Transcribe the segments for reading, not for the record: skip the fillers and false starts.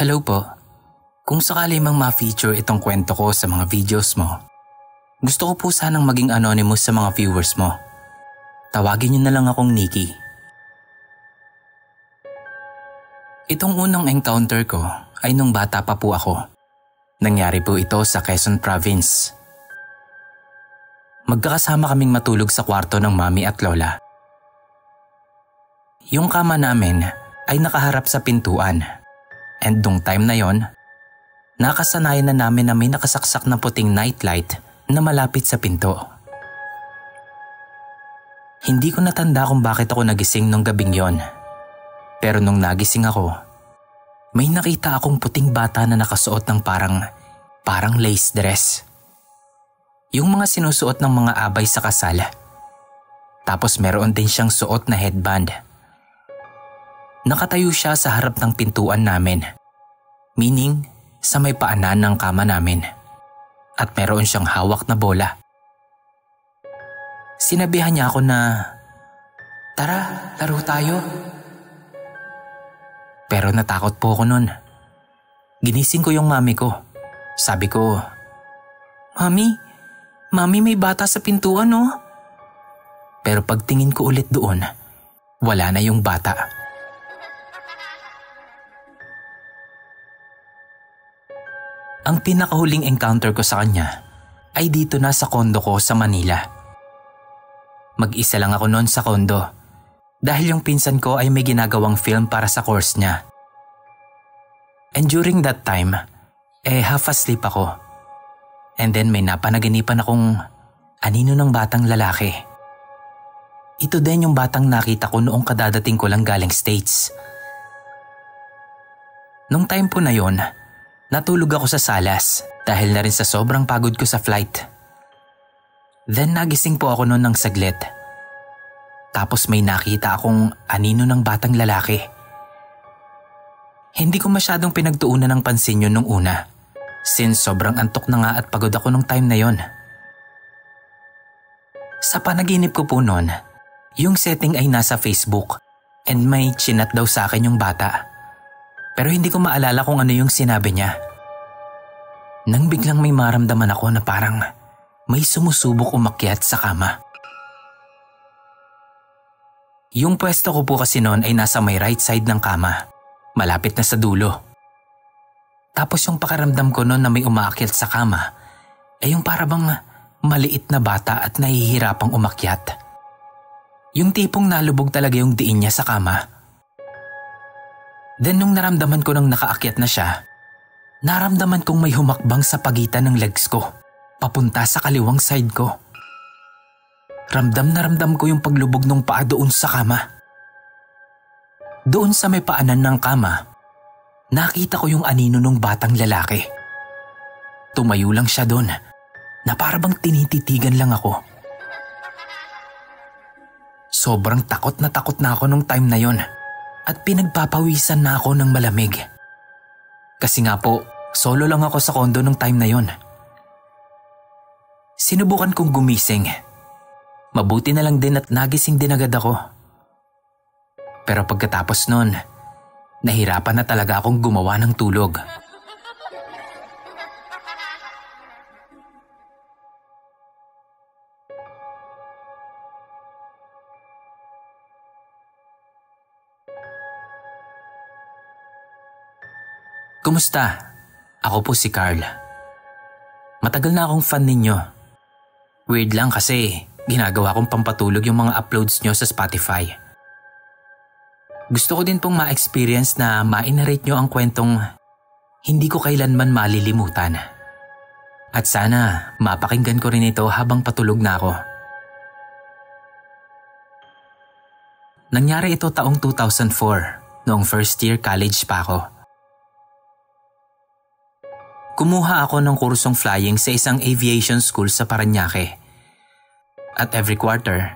Hello po. Kung sakali mang ma-feature itong kwento ko sa mga videos mo, gusto ko po sanang maging anonymous sa mga viewers mo. Tawagin niyo na lang akong Nikki. Itong unang encounter ko ay nung bata pa po ako. Nangyari po ito sa Quezon Province. Magkakasama kaming matulog sa kwarto ng mami at lola. Yung kama namin ay nakaharap sa pintuan. And nung time na yon, nakasanayan na namin na may nakasaksak na puting nightlight na malapit sa pinto. Hindi ko natanda kung bakit ako nagising nung gabing yon. Pero nung nagising ako, may nakita akong puting bata na nakasuot ng parang lace dress. Yung mga sinusuot ng mga abay sa kasal. Tapos meron din siyang suot na headband. Nakatayo siya sa harap ng pintuan namin. Meaning, sa may paanan ng kama namin. At meron siyang hawak na bola. Sinabihan niya ako na, "Tara, laro tayo." Pero natakot po ako nun. Ginising ko yung mami ko. Sabi ko, Mami, may bata sa pintuan oh." Pero pagtingin ko ulit doon, wala na yung bata. Ang pinakahuling encounter ko sa kanya ay dito na sa kondo ko sa Manila. Mag-isa lang ako noon sa kondo dahil yung pinsan ko ay may ginagawang film para sa course niya. And during that time, half asleep ako. And then may napanaginipan akong anino ng batang lalaki. Ito din yung batang nakita ko noong kadadating ko lang galing States. Nung time po na yon, natulog ako sa salas dahil na rin sa sobrang pagod ko sa flight. Then nagising po ako noon ng saglit. Tapos may nakita akong anino ng batang lalaki. Hindi ko masyadong pinagtuunan ng pansin yun nung una since sobrang antok na nga at pagod ako nung time na yon. Sa panaginip ko po noon, yung setting ay nasa Facebook and may chinat daw sa akin yung bata. Pero hindi ko maalala kung ano yung sinabi niya. Nang biglang may maramdaman ako na parang may sumusubok umakyat sa kama. Yung pwesto ko po kasi noon ay nasa may right side ng kama, malapit na sa dulo. Tapos yung pakiramdam ko noon na may umaakyat sa kama ay yung parabang maliit na bata at nahihirapang umakyat. Yung tipong nalubog talaga yung diin niya sa kama. Then nung naramdaman ko nang nakaakyat na siya, naramdaman kong may humakbang sa pagitan ng legs ko, papunta sa kaliwang side ko. Ramdam na ramdam ko yung paglubog ng paa doon sa kama. Doon sa may paanan ng kama, nakita ko yung anino ng batang lalaki. Tumayo lang siya doon, na parabang tinititigan lang ako. Sobrang takot na ako nung time na yon. At pinagpapawisan na ako ng malamig. Kasi nga po, solo lang ako sa kondo nung time na yon. Sinubukan kong gumising. Mabuti na lang din at nagising din agad ako. Pero pagkatapos nun, nahirapan na talaga akong gumawa ng tulog. Kumusta? Ako po si Carl. Matagal na akong fan ninyo. Weird lang kasi ginagawa kong pampatulog yung mga uploads nyo sa Spotify. Gusto ko din pong ma-experience na ma-narrate nyo ang kwentong hindi ko kailanman malilimutan. At sana mapakinggan ko rin ito habang patulog na ako. Nangyari ito taong 2004, noong first year college pa ako. Kumuha ako ng kursong flying sa isang aviation school sa Parañaque. At every quarter,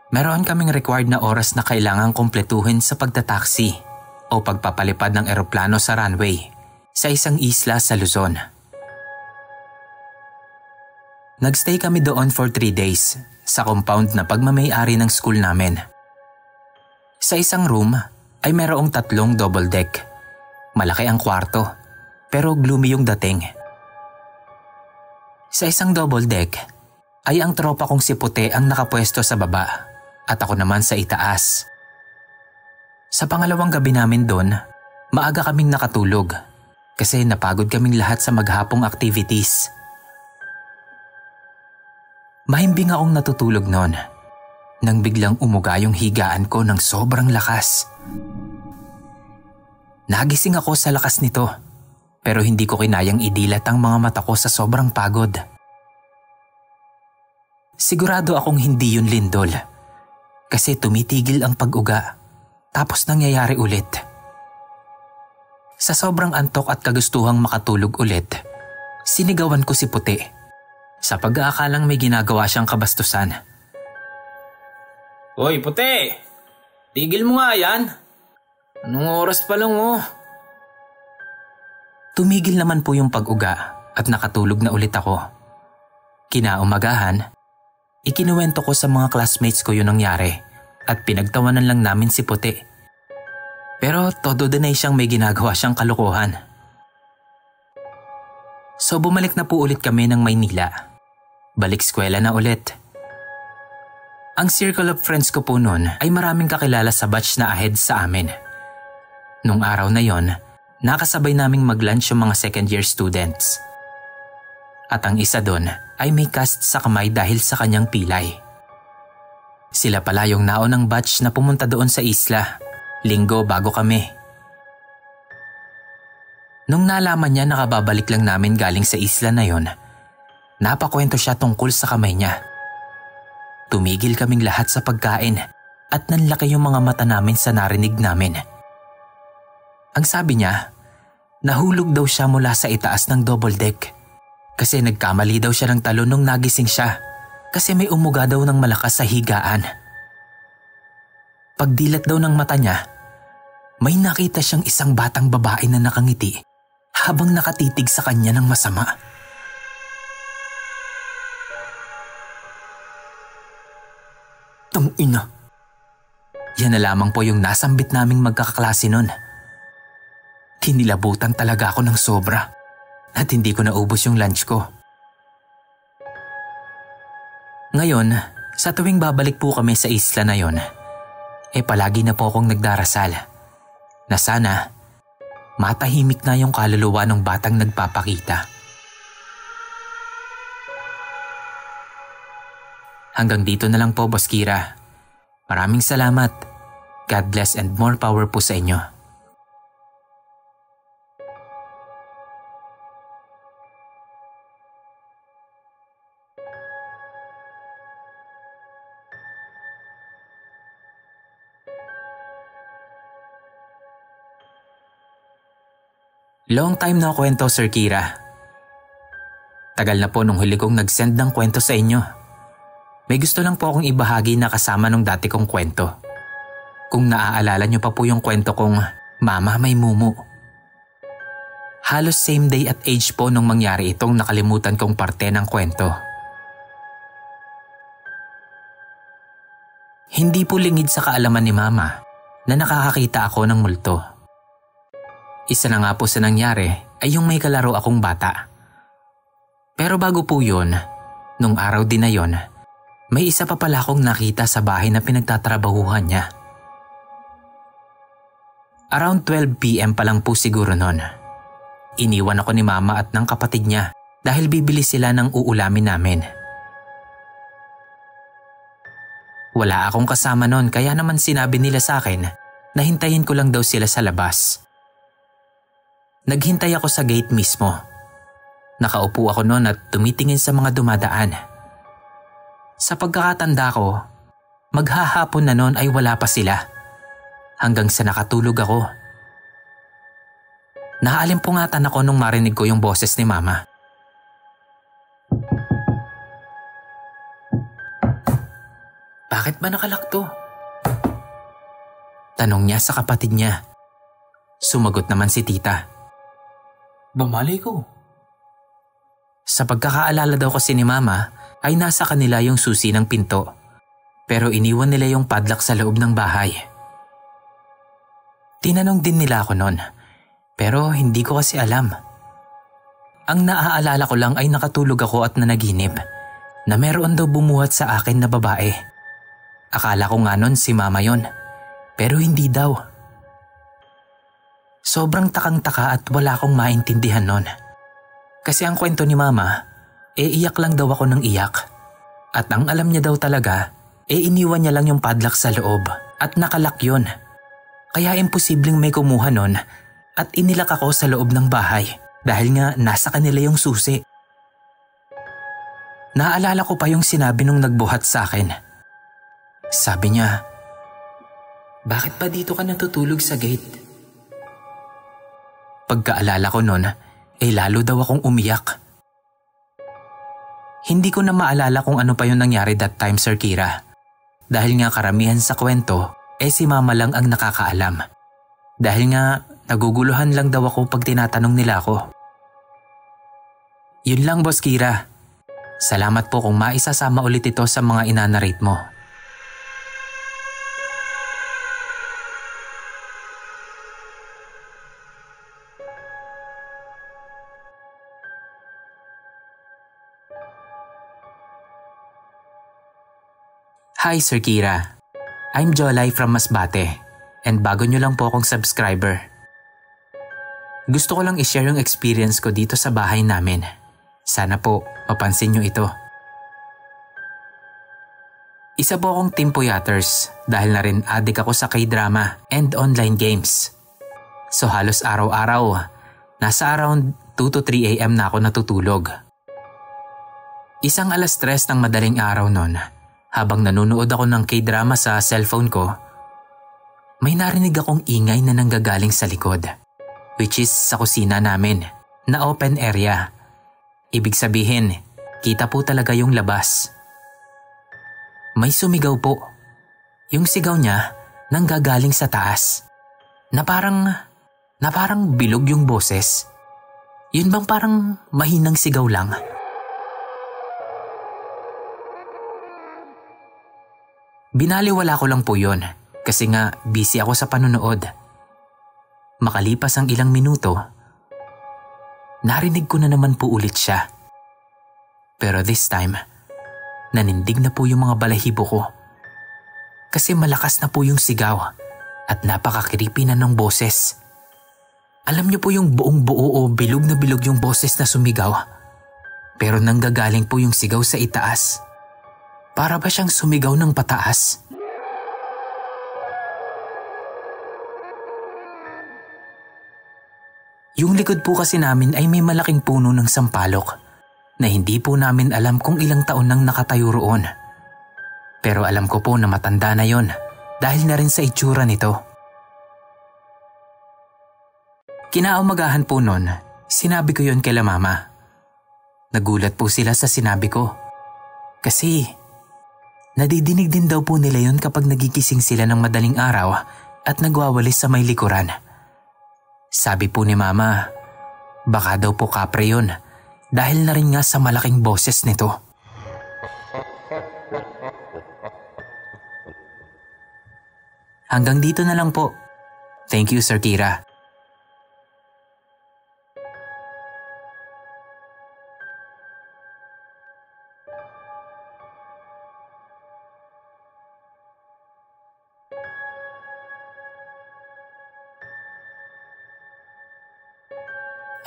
meron kaming required na oras na kailangang kumpletuhin sa pagtataksi o pagpapalipad ng eroplano sa runway sa isang isla sa Luzon. Nagstay kami doon for 3 days sa compound na pagmamay-ari ng school namin. Sa isang room ay merong 3 double deck. Malaki ang kwarto, pero gloomy yung dating. Sa isang double deck, ay ang tropa kong si Puti ang nakapwesto sa baba at ako naman sa itaas. Sa pangalawang gabi namin doon, maaga kaming nakatulog kasi napagod kaming lahat sa maghapong activities. Mahimbing akong natutulog noon nang biglang umuga yung higaan ko ng sobrang lakas. Nagising ako sa lakas nito pero hindi ko kinayang idilat ang mga mata ko sa sobrang pagod. Sigurado akong hindi yun lindol kasi tumitigil ang pag-uga tapos nangyayari ulit. Sa sobrang antok at kagustuhang makatulog ulit, sinigawan ko si Puti sa pag-aakalang may ginagawa siyang kabastusan. Hoy, Puti! Tigil mo nga yan! Anong oras pa lang oh? Tumigil naman po yung pag-uga at nakatulog na ulit ako. Kinaumagahan, ikinuwento ko sa mga classmates ko yung nangyari at pinagtawanan lang namin si Puti. Pero todo dinay siyang may ginagawa siyang kalokohan. So bumalik na po ulit kami ng Maynila. Balik eskwela na ulit. Ang circle of friends ko po noon ay maraming kakilala sa batch na ahead sa amin. Nung araw na yon, nakasabay naming mag-lunch yung mga second year students. At ang isa doon ay may cast sa kamay dahil sa kanyang pilay. Sila pala yung naunang batch na pumunta doon sa isla, linggo bago kami. Nung nalaman niya nakababalik lang namin galing sa isla na yon, napakwento siya tungkol sa kamay niya. Tumigil kaming lahat sa pagkain at nanlaki yung mga mata namin sa narinig namin. Ang sabi niya, nahulog daw siya mula sa itaas ng double deck kasi nagkamali daw siya ng talon nung nagising siya kasi may umuga daw ng malakas sa higaan. Pagdilat daw ng mata niya, may nakita siyang isang batang babae na nakangiti habang nakatitig sa kanya ng masama. Ina. Yan na lamang po yung nasambit naming magkakaklase nun. Kinilabutan talaga ako ng sobra at hindi ko naubos yung lunch ko. Ngayon, sa tuwing babalik po kami sa isla na yon, palagi na po akong nagdarasal na sana matahimik na yung kaluluwa ng batang nagpapakita. Hanggang dito na lang po, Boss Kira. Maraming salamat. God bless and more power po sa inyo. Long time na kwento, Sir Kira. Tagal na po nung huli kong nag-send ng kwento sa inyo. May gusto lang po akong ibahagi na kasama nung dati kong kwento. Kung naaalala niyo pa po yung kwento kong Mama May Mumu. Halos same day at age po nung mangyari itong nakalimutan kong parte ng kwento. Hindi po lingid sa kaalaman ni Mama na nakakakita ako ng multo. Isa na nga po sa nangyari ay yung may kalaro akong bata. Pero bago po yun, nung araw din na yon, may isa pa pala akong nakita sa bahay na pinagtatrabahuhan niya. Around 12 PM pa lang po siguro nun. Iniwan ako ni Mama at ng kapatid niya dahil bibili sila ng uulamin namin. Wala akong kasama nun kaya naman sinabi nila sa akin na hintayin ko lang daw sila sa labas. Naghintay ako sa gate mismo. Nakaupo ako noon at tumitingin sa mga dumadaan. Sa pagkakatanda ko, maghahapon na noon ay wala pa sila. Hanggang sa nakatulog ako. Naalimpungatan ako nung marinig ko yung boses ni Mama. Bakit ba nakalak to? Tanong niya sa kapatid niya. Sumagot naman si Tita. Bamalay ko. Sa pagkakaalala daw kasi ni Mama, ay nasa kanila yung susi ng pinto. Pero iniwan nila yung padlock sa loob ng bahay. Tinanong din nila ako noon. Pero hindi ko kasi alam. Ang naaalala ko lang ay nakatulog ako at nanaginip na meron daw bumuhat sa akin na babae. Akala ko nga nun si mama yon, pero hindi daw. Sobrang takang-taka at wala akong maintindihan nun. Kasi ang kwento ni mama, iyak lang daw ako ng iyak. At ang alam niya daw talaga, iniwan niya lang yung padlock sa loob at nakalak yun. Kaya imposibleng may kumuha nun at inilak ako sa loob ng bahay dahil nga nasa kanila yung susi. Naalala ko pa yung sinabi nung nagbuhat sa akin. Sabi niya, "Bakit pa dito ka natutulog sa gate?" Pagkaalala ko nun, lalo daw akong umiyak. Hindi ko na maalala kung ano pa yung nangyari that time, Sir Kira. Dahil nga karamihan sa kwento, si mama lang ang nakakaalam. Dahil nga naguguluhan lang daw ako pag tinatanong nila ako. Yun lang, Boss Kira. Salamat po kung maisasama ulit ito sa mga inanarrate mo. Hi Sir Kira, I'm Jolay from Masbate and bago nyo lang po akong subscriber. Gusto ko lang i-share yung experience ko dito sa bahay namin. Sana po mapansin nyo ito. Isa po akong team puyaters dahil na rin adik ako sa K-drama and online games. So halos araw-araw, nasa around 2 to 3 AM na ako natutulog. Isang 3:00 ng madaling araw nun, habang nanonood ako ng K-drama sa cellphone ko, may narinig akong ingay na nanggagaling sa likod, which is sa kusina namin, na open area. Ibig sabihin, kita po talaga yung labas. May sumigaw po. Yung sigaw niya nanggagaling sa taas. Na parang bilog yung boses. Yun bang parang mahinang sigaw lang? Binaliwala ko lang po yun kasi nga busy ako sa panonood. Makalipas ang ilang minuto, narinig ko na naman po ulit siya. Pero this time, nanindig na po yung mga balahibo ko. Kasi malakas na po yung sigaw at napaka-creepy na ng boses. Alam niyo po yung buong buo o bilog na bilog yung boses na sumigaw. Pero nanggagaling po yung sigaw sa itaas. Para ba siyang sumigaw ng pataas? Yung likod po kasi namin ay may malaking puno ng sampalok na hindi po namin alam kung ilang taon nang nakatayo roon. Pero alam ko po na matanda na yon dahil na rin sa itsura nito. Kinaumagahan po nun, sinabi ko yon kila mama. Nagulat po sila sa sinabi ko. Kasi nadidinig din daw po nila yon kapag nagigising sila ng madaling araw at nagwawalis sa may likuran. Sabi po ni mama, baka daw po kapre yun dahil na rin nga sa malaking boses nito. Hanggang dito na lang po. Thank you, Sir Kira.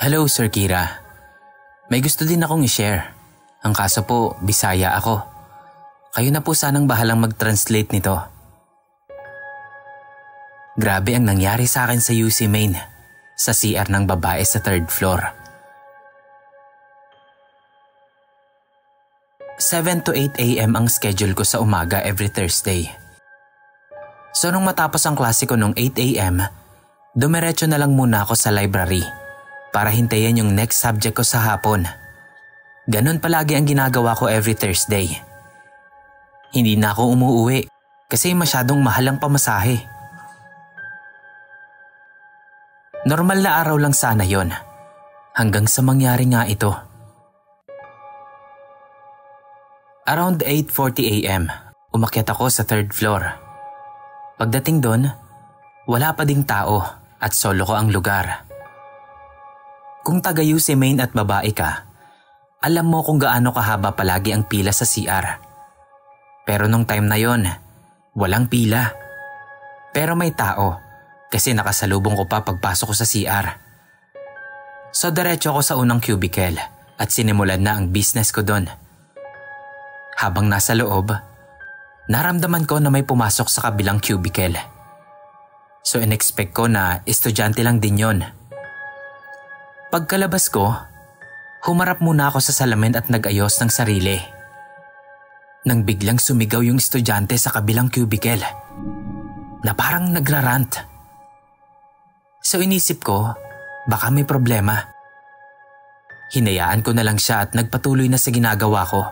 Hello, Sir Kira. May gusto din akong i-share. Ang kaso po, Bisaya ako. Kayo na po sanang bahalang mag-translate nito. Grabe ang nangyari sa akin sa UC Main, sa CR ng babae sa 3rd floor. 7 to 8 AM ang schedule ko sa umaga every Thursday. So nung matapos ang klase ko nung 8 AM, dumiretso na lang muna ako sa library para hintayin yung next subject ko sa hapon. Ganon palagi ang ginagawa ko every Thursday. Hindi na ako umuuwi kasi masyadong mahal ang pamasahe. Normal na araw lang sana yon hanggang sa mangyari nga ito. Around 8:40 AM, umakyat ako sa 3rd floor. Pagdating doon, wala pa ding tao at solo ko ang lugar. Kung taga-UC Maine at babae ka, alam mo kung gaano kahaba palagi ang pila sa CR. Pero nung time na yon, walang pila. Pero may tao kasi nakasalubong ko pa pagpasok ko sa CR. So diretso ako sa unang cubicle at sinimulan na ang business ko doon. Habang nasa loob, naramdaman ko na may pumasok sa kabilang cubicle. So in-expect ko na estudyante lang din yon. Pagkalabas ko, humarap muna ako sa salamin at nag-ayos ng sarili. Nang biglang sumigaw yung estudyante sa kabilang cubicle na parang nagrarant. So inisip ko, baka may problema. Hinayaan ko na lang siya at nagpatuloy na sa ginagawa ko.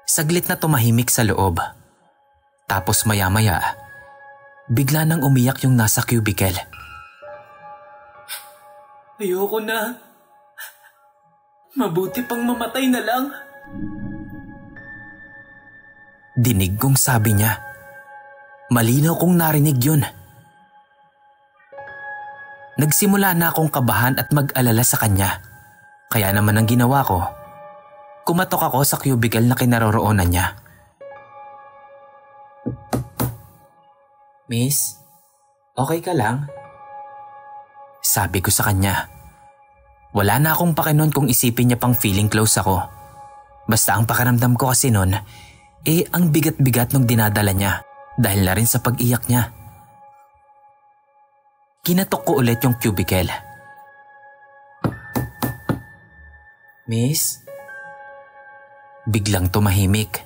Saglit na tumahimik sa loob. Tapos maya-maya, bigla nang umiyak yung nasa cubicle. Ayoko na. Mabuti pang mamatay na lang. Dinig kong sabi niya. Malinaw kong narinig yun. Nagsimula na akong kabahan at mag-alala sa kanya. Kaya naman ang ginawa ko, kumatok ako sa cubicle na kinaroroonan niya. Miss, okay ka lang? Sabi ko sa kanya. Wala na akong pake nun kung isipin niya pang feeling close ako. Basta ang pakiramdam ko kasi nun, ang bigat-bigat nung dinadala niya dahil na rin sa pag-iyak niya. Kinatok ko ulit yung cubicle. Miss? Biglang tumahimik.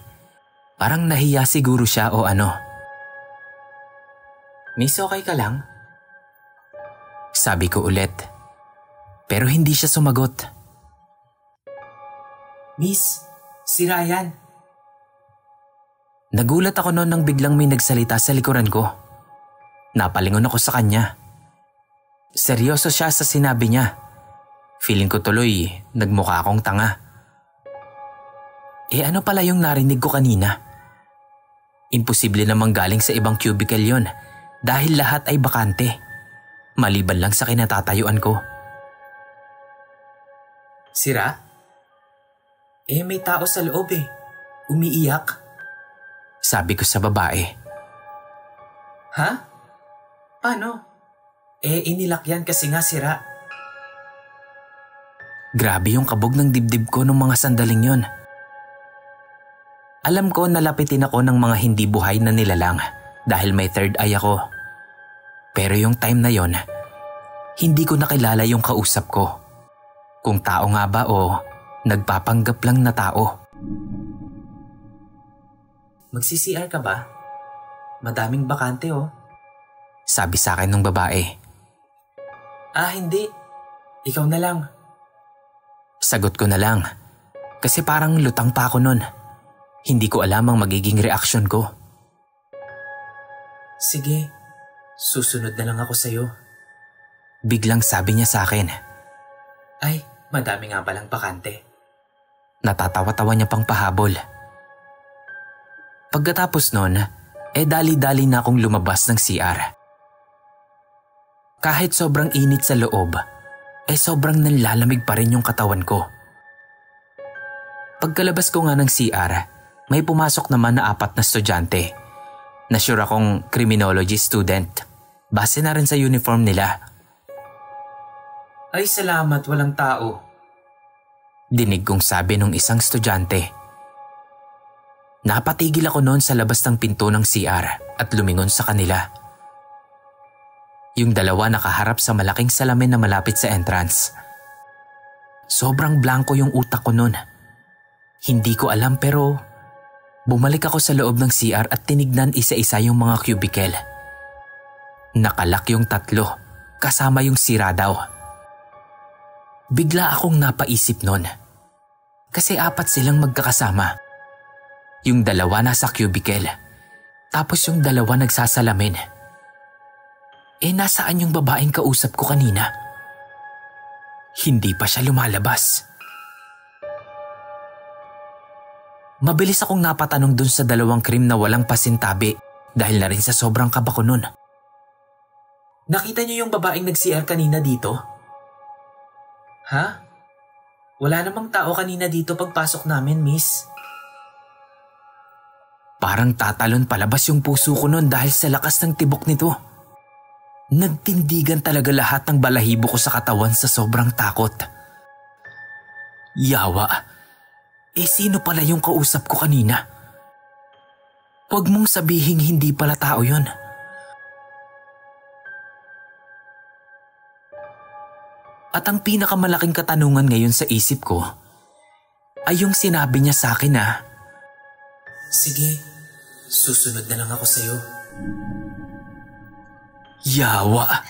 Parang nahiya siguro siya o ano. Miss, okay ka lang? Sabi ko ulit. Pero hindi siya sumagot. Miss, si Ryan. Nagulat ako noon nang biglang may nagsalita sa likuran ko. Napalingon ako sa kanya. Seryoso siya sa sinabi niya. Feeling ko tuloy, nagmukha akong tanga. Ano pala yung narinig ko kanina? Imposible namang galing sa ibang cubicle yon dahil lahat ay bakante. Maliban lang sa kinatatayuan ko. Sira? May tao sa loob umiiyak. Sabi ko sa babae. Ha? Paano? Inilak yan kasi nga sira. Grabe yung kabog ng dibdib ko nung mga sandaling yon. Alam ko nalapitin ako ng mga hindi buhay na nilalang dahil may third eye ako. Pero yung time na yon, hindi ko nakilala yung kausap ko. Kung tao nga ba o nagpapanggap lang na tao. Magsi-CR ka ba? Madaming bakante Sabi sa akin ng babae. Hindi. Ikaw na lang. Sagot ko na lang. Kasi parang lutang pa ako nun. Hindi ko alam ang magiging reaksyon ko. Sige, susunod na lang ako sa'yo. Biglang sabi niya sa akin. Ay, madami nga palang bakante. Natatawa-tawa niya pang pahabol. Pagkatapos nun, dali-dali na akong lumabas ng CR. Kahit sobrang init sa loob, sobrang nanlalamig pa rin yung katawan ko. Pagkalabas ko nga ng CR, may pumasok naman na 4 na estudyante. Na sure akong criminology student. Base na rin sa uniform nila. Ay salamat, walang tao. Dinig kong sabi nung isang estudyante. Napatigil ako noon sa labas ng pinto ng CR at lumingon sa kanila. Yung dalawa nakaharap sa malaking salamin na malapit sa entrance. Sobrang blanko yung utak ko noon. Hindi ko alam pero bumalik ako sa loob ng CR at tinignan isa-isa yung mga cubicle. Nakalak yung 3, kasama yung sira daw. Bigla akong napaisip nun. Kasi 4 silang magkakasama. Yung 2 nasa cubicle. Tapos yung 2 nagsasalamin. Nasaan yung babaeng kausap ko kanina? Hindi pa siya lumalabas. Mabilis akong napatanong dun sa 2 krim na walang pasintabi dahil na rin sa sobrang kaba ko nun. Nakita niyo yung babaeng nag-CR kanina dito? Ha? Wala namang tao kanina dito pagpasok namin, miss. Parang tatalon palabas yung puso ko noon dahil sa lakas ng tibok nito. Nagtindigan talaga lahat ng balahibo ko sa katawan sa sobrang takot. Yawa, sino pala yung kausap ko kanina? Huwag mong sabihing hindi pala tao yun. At ang pinakamalaking katanungan ngayon sa isip ko ay yung sinabi niya sa akin na, sige, susunod na lang ako sa'yo. Yawa!